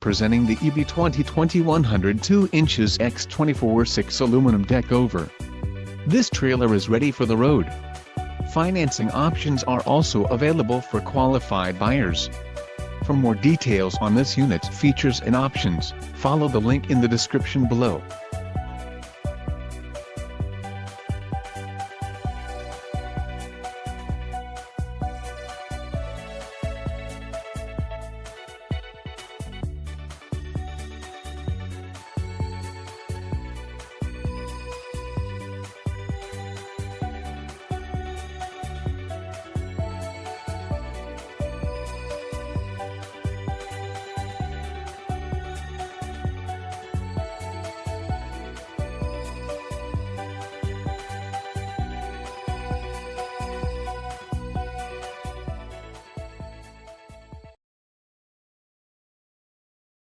Presenting the EBY 102 inches X24'6 aluminum deck over. This trailer is ready for the road. Financing options are also available for qualified buyers. For more details on this unit's features and options, follow the link in the description below.